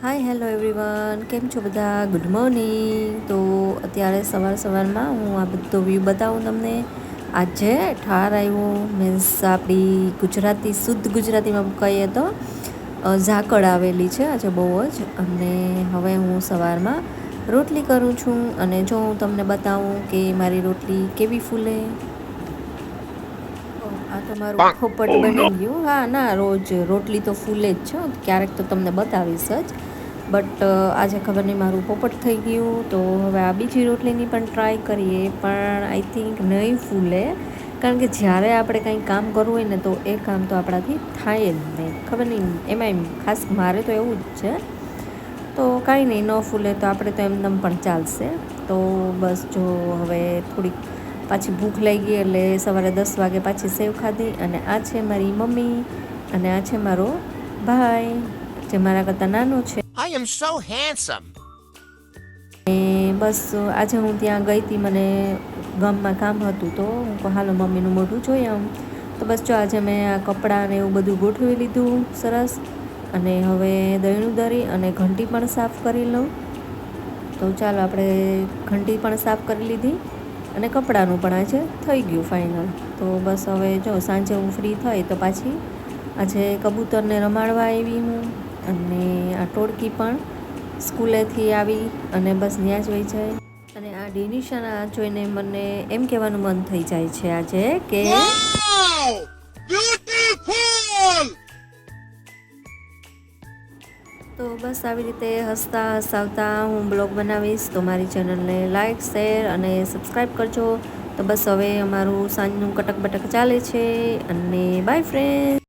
Hi hello everyone, કેમ છો બધા? Good morning. તો અત્યારે સવારમાં હું આ બધો વ્યૂ બતાવું તમને. આજે ઠાર આવ્યો, મીન્સ આપણી ગુજરાતી શુદ્ધ ગુજરાતીમાં કહીએ તો ઝાકળ આવેલી છે આજે બહુ જ. અને હવે હું સવારમાં રોટલી કરું છું અને જો હું તમને બતાવું કે મારી રોટલી કેવી ફૂલે. આ તો મારું પોપટ બની ગયું. હા ના, રોજ રોટલી તો ફૂલે જ છે, ક્યારેક તો તમને બતાવીશ જ. બટ આજે ખબર નહીં મારું પોપટ થઈ ગયું. તો હવે આ બીજી રોટલીની પણ ટ્રાય કરીએ, પણ આઈ થિંક નહીં ફૂલે. કારણ કે જ્યારે આપણે કંઈ કામ કરવું હોય ને તો એ કામ તો આપણાથી થાય જ નહીં. ખબર નહીં, એમાં ખાસ મારે તો એવું જ છે. તો કાંઈ નહીં, ન ફૂલે તો આપણે તો એમનેમ પણ ચાલશે. તો બસ જો હવે થોડીક પાછી ભૂખ લાગી ગઈ એટલે સવારે 10 વાગે પાછી સેવ ખાધી. અને આ છે મારી મમ્મી અને આ છે મારો ભાઈ જે મારા કરતાં નાનો છે. I am so handsome. બસ આજે હું ત્યાં ગઈ હતી, મને ગામમાં કામ હતું તો હું કહું હાલો મમ્મીનું મોઢું જોઈ આવું. તો બસ જો આજે મેં આ કપડાં ને એવું બધું ગોઠવી લીધું સરસ. અને હવે દહીણું દરી અને ઘંટી પણ સાફ કરી લઉં. તો ચાલો આપણે ઘંટી પણ સાફ કરી લીધી અને કપડાનું પણ આજે થઈ ગયું ફાઇનલ. તો બસ હવે જો સાંજે હું ફ્રી થઈ તો પાછી આજે કબૂતરને રમાડવા આવી હું. અને આ ટોળકી પણ સ્કૂલેથી આવી અને બસ ત્યાં જ વહી જાય. અને આ ડિનિશાના જોઈને મને એમ કહેવાનું મન થઈ જાય છે આજે કે Wow! Beautiful! તો બસ આવી રીતે હસતા હસાવતા હું બ્લોગ બનાવીશ. તો મારી ચેનલને લાઇક, શેર અને સબસ્ક્રાઈબ કરજો. તો બસ હવે અમારું સાંજનું કટક બટક ચાલે છે અને બાય ફ્રેન્ડ.